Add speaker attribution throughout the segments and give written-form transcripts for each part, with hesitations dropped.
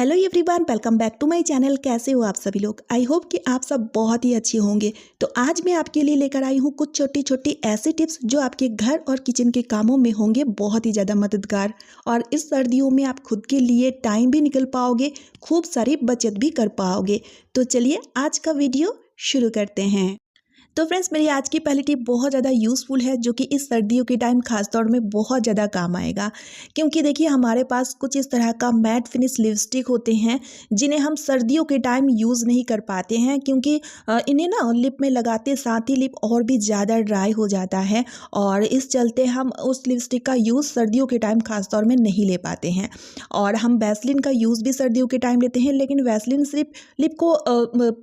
Speaker 1: Hello everyone, welcome back to my channel. कैसे हो आप सभी लोग? आई होप कि आप सब बहुत ही अच्छे होंगे। तो आज मैं आपके लिए लेकर आई हूँ कुछ छोटी छोटी ऐसी टिप्स जो आपके घर और किचन के कामों में होंगे बहुत ही ज़्यादा मददगार। और इस सर्दियों में आप खुद के लिए टाइम भी निकल पाओगे, खूब सारी बचत भी कर पाओगे। तो चलिए आज का वीडियो शुरू करते हैं। तो फ्रेंड्स, मेरी आज की पहली टिप बहुत ज़्यादा यूज़फुल है, जो कि इस सर्दियों के टाइम खास तौर में बहुत ज़्यादा काम आएगा। क्योंकि देखिए, हमारे पास कुछ इस तरह का मैट फिनिश लिपस्टिक होते हैं जिन्हें हम सर्दियों के टाइम यूज़ नहीं कर पाते हैं, क्योंकि इन्हें ना लिप में लगाते साथ ही लिप और भी ज़्यादा ड्राई हो जाता है। और इस चलते हम उस लिपस्टिक का यूज़ सर्दियों के टाइम खास तौर में नहीं ले पाते हैं। और हम वैसलीन का यूज़ भी सर्दियों के टाइम लेते हैं, लेकिन वैसलीन सिर्फ लिप को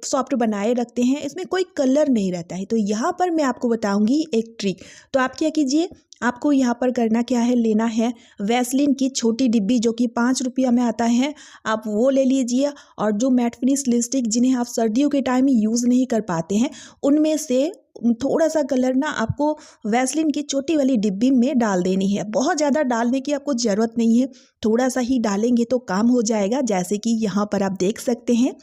Speaker 1: सॉफ्ट बनाए रखते हैं, इसमें कोई कलर नहीं रहता है। तो यहाँ पर मैं आपको बताऊंगी एक ट्रिक। तो आप क्या कीजिए, आपको यहाँ पर करना क्या है, लेना है वैसलीन की छोटी डिब्बी जो कि 5 रुपया में आता है, आप वो ले लीजिए। और जो मैट फिनिश लिपस्टिक जिन्हें आप सर्दियों के टाइम यूज़ नहीं कर पाते हैं, उनमें से थोड़ा सा कलर ना आपको वैसलीन की छोटी वाली डिब्बी में डाल देनी है। बहुत ज़्यादा डालने की आपको ज़रूरत नहीं है, थोड़ा सा ही डालेंगे तो काम हो जाएगा, जैसे कि यहाँ पर आप देख सकते हैं।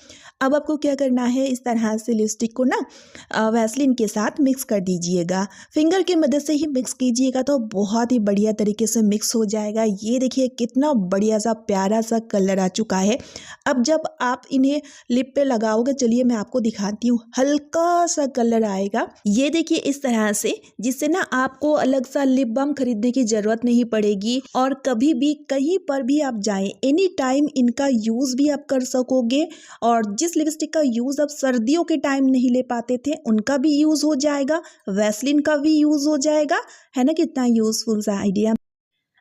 Speaker 1: अब आपको क्या करना है, इस तरह से लिपस्टिक को ना वैसलीन के साथ मिक्स कर दीजिएगा। फिंगर की मदद से ही मिक्स कीजिएगा तो बहुत ही बढ़िया तरीके से मिक्स हो जाएगा। ये देखिए कितना बढ़िया सा प्यारा सा कलर आ चुका है। अब जब आप इन्हें लिप पे लगाओगे, चलिए मैं आपको दिखाती हूँ, हल्का सा कलर आएगा। ये देखिए इस तरह से, जिससे ना आपको अलग सा लिप बाम खरीदने की जरूरत नहीं पड़ेगी। और कभी भी कहीं पर भी आप जाएं, एनी टाइम इनका यूज़ भी आप कर सकोगे। और जिस लिपस्टिक का यूज़ आप सर्दियों के टाइम नहीं ले पाते थे, उनका भी यूज़ हो जाएगा, वैसलीन का भी यूज़ हो जाएगा। है ना कितना यूज़फुल सा आइडिया।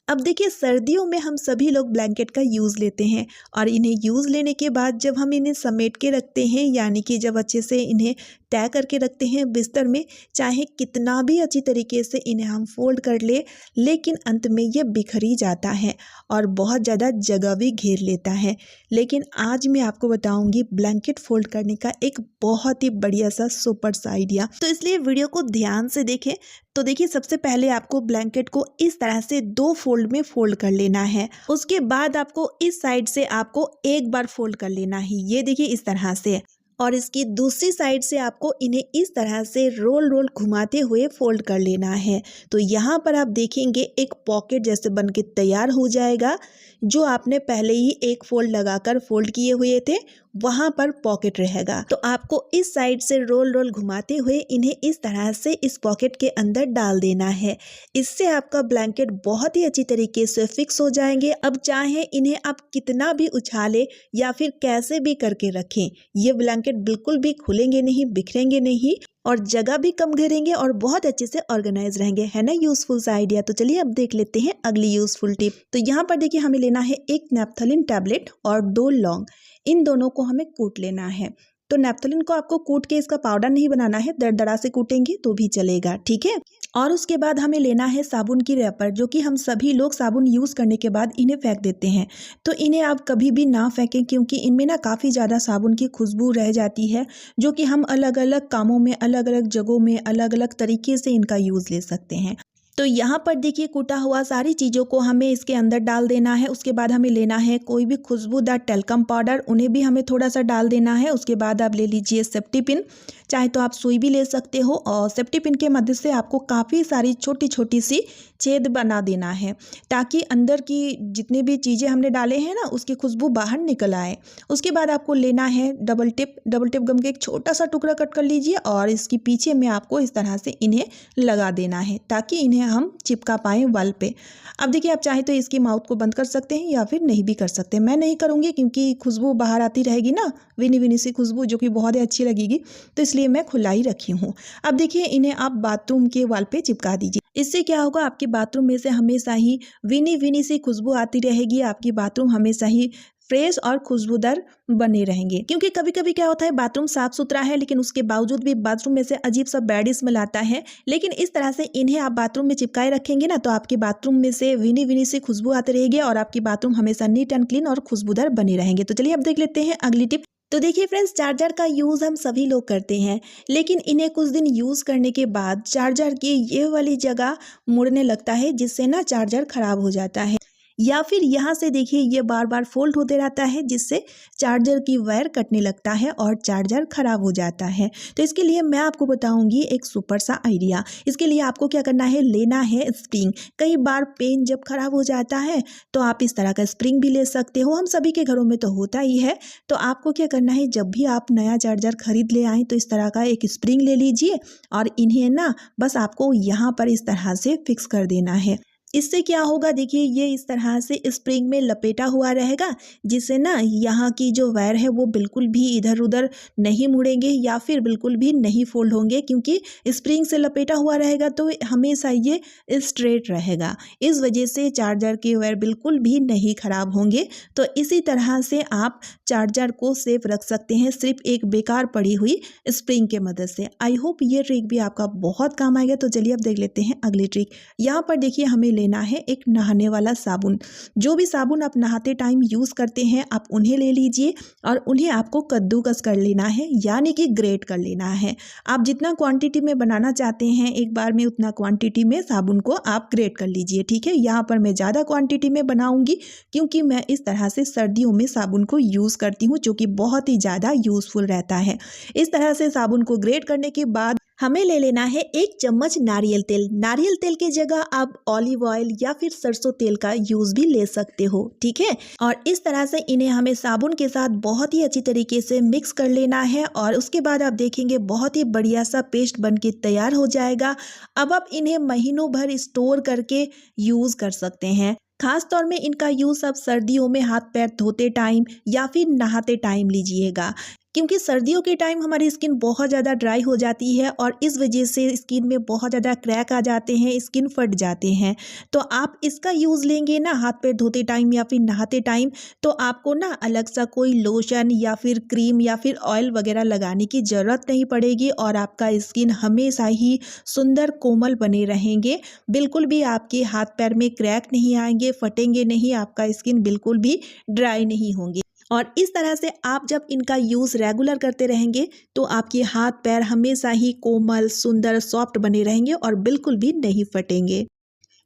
Speaker 1: अब देखिए, सर्दियों में हम सभी लोग ब्लैंकेट का यूज़ लेते हैं। और इन्हें यूज़ लेने के बाद जब हम इन्हें समेट के रखते हैं, यानी कि जब अच्छे से इन्हें तय करके रखते हैं बिस्तर में, चाहे कितना भी अच्छी तरीके से इन्हें हम फोल्ड कर ले, लेकिन अंत में ये बिखर ही जाता है और बहुत ज़्यादा जगह भी घेर लेता है। लेकिन आज मैं आपको बताऊंगी ब्लैंकेट फोल्ड करने का एक बहुत ही बढ़िया सा सुपर सा आइडिया। तो इसलिए वीडियो को ध्यान से देखें। तो देखिए, सबसे पहले आपको ब्लैंकेट को इस तरह से 2 फोल्ड में फोल्ड कर लेना है। उसके बाद आपको इस साइड से आपको एक बार फोल्ड कर लेना है, ये देखिए इस तरह से। और इसकी दूसरी साइड से आपको इन्हें इस तरह से रोल रोल घुमाते हुए फोल्ड कर लेना है। तो यहाँ पर आप देखेंगे एक पॉकेट जैसे बन के तैयार हो जाएगा। जो आपने पहले ही एक फोल्ड लगाकर फोल्ड किए हुए थे, वहाँ पर पॉकेट रहेगा। तो आपको इस साइड से रोल रोल घुमाते हुए इन्हें इस तरह से इस पॉकेट के अंदर डाल देना है। इससे आपका ब्लैंकेट बहुत ही अच्छी तरीके से फिक्स हो जाएंगे। अब चाहे इन्हें आप कितना भी उछाले या फिर कैसे भी करके रखें, ये ब्लैंकेट बिल्कुल भी खुलेंगे नहीं, बिखरेंगे नहीं और जगह भी कम घेरेंगे और बहुत अच्छे से ऑर्गेनाइज रहेंगे। है ना यूजफुल सा आइडिया। तो चलिए अब देख लेते हैं अगली यूजफुल टिप। तो यहाँ पर देखिए, हमें लेना है एक नेप्थलीन टैबलेट और 2 लौंग। इन दोनों को हमें कूट लेना है। तो नेप्थलीन को आपको कूट के इसका पाउडर नहीं बनाना है, दरदरा से कूटेंगे तो भी चलेगा, ठीक है। और उसके बाद हमें लेना है साबुन की रैपर, जो कि हम सभी लोग साबुन यूज़ करने के बाद इन्हें फेंक देते हैं। तो इन्हें आप कभी भी ना फेंकें, क्योंकि इनमें ना काफ़ी ज़्यादा साबुन की खुशबू रह जाती है, जो कि हम अलग अलग कामों में, अलग अलग जगहों में, अलग अलग तरीके से इनका यूज़ ले सकते हैं। तो यहाँ पर देखिए, कूटा हुआ सारी चीज़ों को हमें इसके अंदर डाल देना है। उसके बाद हमें लेना है कोई भी खुशबूदार टेल्कम पाउडर, उन्हें भी हमें थोड़ा सा डाल देना है। उसके बाद आप ले लीजिए सेफ्टी पिन, चाहे तो आप सुई भी ले सकते हो। और सेफ्टी पिन के मदद से आपको काफ़ी सारी छोटी छोटी सी छेद बना देना है, ताकि अंदर की जितनी भी चीज़ें हमने डाले हैं ना, उसकी खुशबू बाहर निकल आए। उसके बाद आपको लेना है डबल टिप गम के एक छोटा सा टुकड़ा कट कर लीजिए और इसके पीछे में आपको इस तरह से इन्हें लगा देना है, ताकि इन्हें हम चिपका पाएँ वॉल पे। अब देखिए, आप चाहे तो इसकी माउथ को बंद कर सकते हैं या फिर नहीं भी कर सकते। मैं नहीं करूँगी, क्योंकि खुशबू बाहर आती रहेगी ना, विनी विनी सी खुशबू, जो कि बहुत ही अच्छी लगेगी, तो इसलिए मैं खुला ही रखी हूँ। अब देखिए, इन्हें आप बाथरूम के वॉल पे चिपका दीजिए। इससे क्या होगा, आपके बाथरूम में से हमेशा ही विनी विनी सी खुशबू आती रहेगी। आपकी बाथरूम हमेशा ही फ्रेश और खुशबूदार बने रहेंगे। क्योंकि कभी कभी क्या होता है, बाथरूम साफ सुथरा है लेकिन उसके बावजूद भी बाथरूम में से अजीब सा बैड स्मेल आता है। लेकिन इस तरह से इन्हें आप बाथरूम में चिपकाए रखेंगे ना, तो आपके बाथरूम में से विनी विनी से खुशबू आती रहेगी और आपकी बाथरूम हमेशा नीट एंड क्लीन और खुशबूदार बने रहेंगे। तो चलिए अब देख लेते हैं अगली टिप। तो देखिए फ्रेंड्स, चार्जर का यूज़ हम सभी लोग करते हैं, लेकिन इन्हें कुछ दिन यूज़ करने के बाद चार्जर की ये वाली जगह मुड़ने लगता है, जिससे ना चार्जर खराब हो जाता है। या फिर यहाँ से देखिए ये बार बार फोल्ड होते रहता है, जिससे चार्जर की वायर कटने लगता है और चार्जर खराब हो जाता है। तो इसके लिए मैं आपको बताऊंगी एक सुपर सा आइडिया। इसके लिए आपको क्या करना है, लेना है स्प्रिंग। कई बार पेन जब खराब हो जाता है तो आप इस तरह का स्प्रिंग भी ले सकते हो, हम सभी के घरों में तो होता ही है। तो आपको क्या करना है, जब भी आप नया चार्जर खरीद ले आए तो इस तरह का एक स्प्रिंग ले लीजिए और इन्हें ना बस आपको यहाँ पर इस तरह से फिक्स कर देना है। इससे क्या होगा, देखिए ये इस तरह से स्प्रिंग में लपेटा हुआ रहेगा, जिससे ना यहाँ की जो वायर है वो बिल्कुल भी इधर उधर नहीं मुड़ेंगे या फिर बिल्कुल भी नहीं फोल्ड होंगे, क्योंकि स्प्रिंग से लपेटा हुआ रहेगा तो हमेशा ये स्ट्रेट रहेगा। इस वजह से चार्जर के वायर बिल्कुल भी नहीं खराब होंगे। तो इसी तरह से आप चार्जर को सेफ रख सकते हैं सिर्फ एक बेकार पड़ी हुई स्प्रिंग के मदद से। आई होप ये ट्रिक भी आपका बहुत काम आएगा। तो चलिए अब देख लेते हैं अगली ट्रिक। यहाँ पर देखिए हमें लेना है एक नहाने वाला साबुन। जो भी साबुन आप नहाते टाइम यूज़ करते हैं आप उन्हें ले लीजिए और उन्हें आपको कद्दूकस कर लेना है, यानी कि ग्रेट कर लेना है। आप जितना क्वांटिटी में बनाना चाहते हैं एक बार में उतना क्वांटिटी में साबुन को आप ग्रेट कर लीजिए, ठीक है। यहाँ पर मैं ज़्यादा क्वांटिटी में बनाऊंगी क्योंकि मैं इस तरह से सर्दियों में साबुन को यूज़ करती हूँ, जो कि बहुत ही ज़्यादा यूज़फुल रहता है। इस तरह से साबुन को ग्रेट करने के बाद हमें ले लेना है 1 चम्मच नारियल तेल। नारियल तेल की जगह आप ऑलिव ऑयल या फिर सरसों तेल का यूज भी ले सकते हो, ठीक है। और इस तरह से इन्हें हमें साबुन के साथ बहुत ही अच्छी तरीके से मिक्स कर लेना है और उसके बाद आप देखेंगे बहुत ही बढ़िया सा पेस्ट बन के तैयार हो जाएगा। अब आप इन्हें महीनों भर स्टोर करके यूज कर सकते हैं। खास तौर में इनका यूज आप सर्दियों में हाथ पैर धोते टाइम या फिर नहाते टाइम लीजिएगा, क्योंकि सर्दियों के टाइम हमारी स्किन बहुत ज़्यादा ड्राई हो जाती है और इस वजह से स्किन में बहुत ज़्यादा क्रैक आ जाते हैं, स्किन फट जाते हैं। तो आप इसका यूज़ लेंगे ना हाथ पैर धोते टाइम या फिर नहाते टाइम, तो आपको ना अलग सा कोई लोशन या फिर क्रीम या फिर ऑयल वगैरह लगाने की ज़रूरत नहीं पड़ेगी और आपका स्किन हमेशा ही सुंदर कोमल बने रहेंगे। बिल्कुल भी आपके हाथ पैर में क्रैक नहीं आएंगे, फटेंगे नहीं, आपका स्किन बिल्कुल भी ड्राई नहीं होंगे। और इस तरह से आप जब इनका यूज़ रेगुलर करते रहेंगे तो आपके हाथ पैर हमेशा ही कोमल, सुंदर, सॉफ्ट बने रहेंगे और बिल्कुल भी नहीं फटेंगे।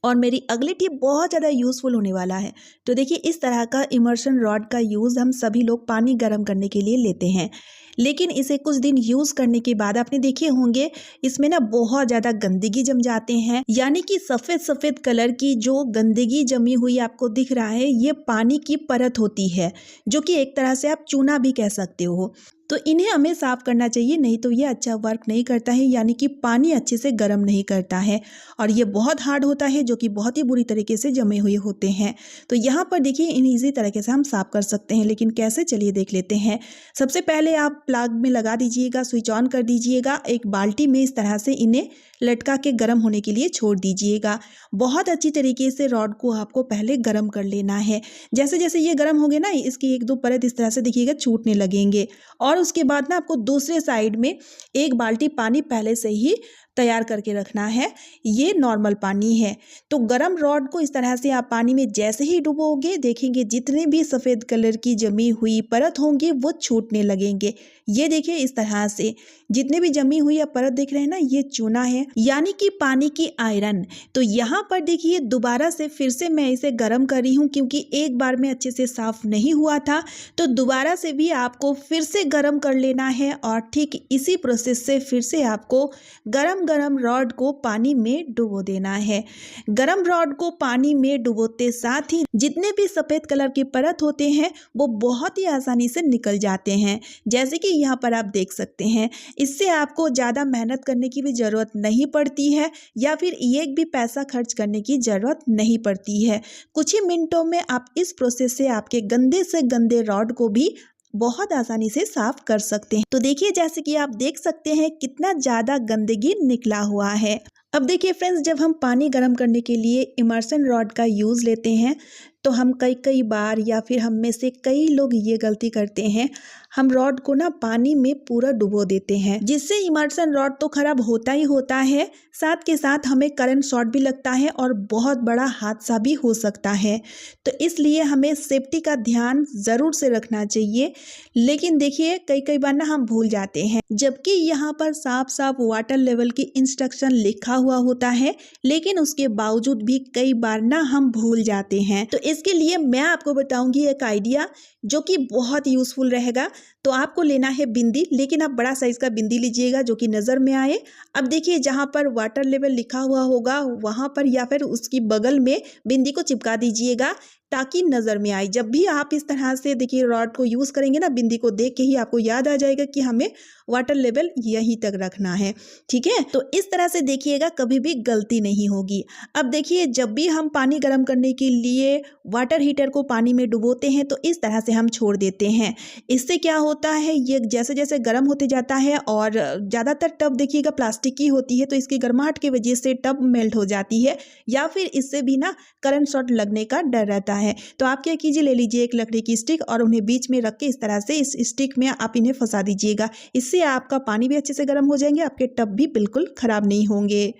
Speaker 1: और मेरी अगली टिप बहुत ज़्यादा यूज़फुल होने वाला है। तो देखिए इस तरह का इमर्शन रॉड का यूज़ हम सभी लोग पानी गर्म करने के लिए लेते हैं, लेकिन इसे कुछ दिन यूज़ करने के बाद आपने देखे होंगे इसमें ना बहुत ज़्यादा गंदगी जम जाते हैं, यानी कि सफ़ेद सफ़ेद कलर की जो गंदगी जमी हुई आपको दिख रहा है ये पानी की परत होती है, जो कि एक तरह से आप चूना भी कह सकते हो। तो इन्हें हमें साफ़ करना चाहिए, नहीं तो ये अच्छा वर्क नहीं करता है, यानी कि पानी अच्छे से गर्म नहीं करता है और ये बहुत हार्ड होता है, जो कि बहुत ही बुरी तरीके से जमे हुए होते हैं। तो यहाँ पर देखिए इन ईजी तरीके से हम साफ़ कर सकते हैं, लेकिन कैसे, चलिए देख लेते हैं। सबसे पहले आप प्लग में लगा दीजिएगा, स्विच ऑन कर दीजिएगा। एक बाल्टी में इस तरह से इन्हें लटका के गर्म होने के लिए छोड़ दीजिएगा। बहुत अच्छी तरीके से रॉड को आपको पहले गर्म कर लेना है। जैसे जैसे ये गर्म होंगे ना, इसकी 1-2 परत इस तरह से देखिएगा छूटने लगेंगे और उसके बाद ना आपको दूसरे साइड में 1 बाल्टी पानी पहले से ही तैयार करके रखना है। ये नॉर्मल पानी है। तो गरम रॉड को इस तरह से आप पानी में जैसे ही डुबोगे देखेंगे जितने भी सफ़ेद कलर की जमी हुई परत होंगी वो छूटने लगेंगे। ये देखिए इस तरह से जितने भी जमी हुई आप परत देख रहे हैं ना, ये चूना है, यानी कि पानी की आयरन। तो यहाँ पर देखिए दोबारा से फिर से मैं इसे गर्म कर रही हूँ, क्योंकि एक बार में अच्छे से साफ नहीं हुआ था। तो दोबारा से भी आपको फिर से गर्म कर लेना है और ठीक इसी प्रोसेस से फिर से आपको गरम रॉड को पानी में डुबो देना है। गरम रॉड को पानी में डुबोते साथ ही जितने भी सफ़ेद कलर की परत होते हैं वो बहुत ही आसानी से निकल जाते हैं, जैसे कि यहाँ पर आप देख सकते हैं। इससे आपको ज़्यादा मेहनत करने की भी ज़रूरत नहीं पड़ती है या फिर एक भी पैसा खर्च करने की ज़रूरत नहीं पड़ती है। कुछ ही मिनटों में आप इस प्रोसेस से आपके गंदे से गंदे रॉड को भी बहुत आसानी से साफ कर सकते हैं। तो देखिए जैसे कि आप देख सकते हैं कितना ज़्यादा गंदगी निकला हुआ है। अब देखिए फ्रेंड्स, जब हम पानी गर्म करने के लिए इमर्शन रॉड का यूज़ लेते हैं तो हम कई बार या फिर हम में से कई लोग ये गलती करते हैं, हम रॉड को ना पानी में पूरा डुबो देते हैं, जिससे इमर्शन रॉड तो खराब होता ही होता है, साथ के साथ हमें करंट शॉर्ट भी लगता है और बहुत बड़ा हादसा भी हो सकता है। तो इसलिए हमें सेफ्टी का ध्यान ज़रूर से रखना चाहिए। लेकिन देखिए कई बार ना हम भूल जाते हैं, जबकि यहाँ पर साफ साफ वाटर लेवल की इंस्ट्रक्शन लिखा हुआ होता है, लेकिन उसके बावजूद भी कई बार ना हम भूल जाते हैं। तो इसके लिए मैं आपको बताऊंगी एक आइडिया जो कि बहुत यूजफुल रहेगा। तो आपको लेना है बिंदी, लेकिन आप बड़ा साइज का बिंदी लीजिएगा जो कि नज़र में आए। अब देखिए जहाँ पर वाटर लेवल लिखा हुआ होगा वहाँ पर या फिर उसकी बगल में बिंदी को चिपका दीजिएगा ताकि नज़र में आए। जब भी आप इस तरह से देखिए रॉड को यूज़ करेंगे ना, बिंदी को देख के ही आपको याद आ जाएगा कि हमें वाटर लेवल यहीं तक रखना है। ठीक है, तो इस तरह से देखिएगा, कभी भी गलती नहीं होगी। अब देखिए जब भी हम पानी गर्म करने के लिए वाटर हीटर को पानी में डुबोते हैं तो इस तरह से हम छोड़ देते हैं। इससे क्या होता है, ये जैसे जैसे गर्म होते जाता है और ज़्यादातर टब देखिएगा प्लास्टिक की होती है, तो इसकी गर्माहट की वजह से टब मेल्ट हो जाती है या फिर इससे भी ना करंट शॉट लगने का डर रहता है। तो आप क्या कीजिए, ले लीजिए एक लकड़ी की स्टिक और उन्हें बीच में रख के इस तरह से इस स्टिक में आप इन्हें फंसा दीजिएगा। इससे आपका पानी भी अच्छे से गर्म हो जाएंगे, आपके टब भी बिल्कुल खराब नहीं होंगे।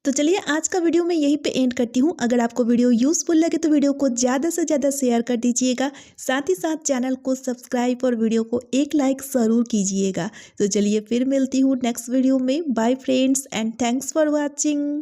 Speaker 1: तो चलिए आज का वीडियो मैं यहीं पे एंड करती हूँ। अगर आपको वीडियो यूजफुल लगे तो वीडियो को ज़्यादा से ज़्यादा शेयर कर दीजिएगा, साथ ही साथ चैनल को सब्सक्राइब और वीडियो को एक लाइक ज़रूर कीजिएगा। तो चलिए फिर मिलती हूँ नेक्स्ट वीडियो में। Bye friends and thanks for watching.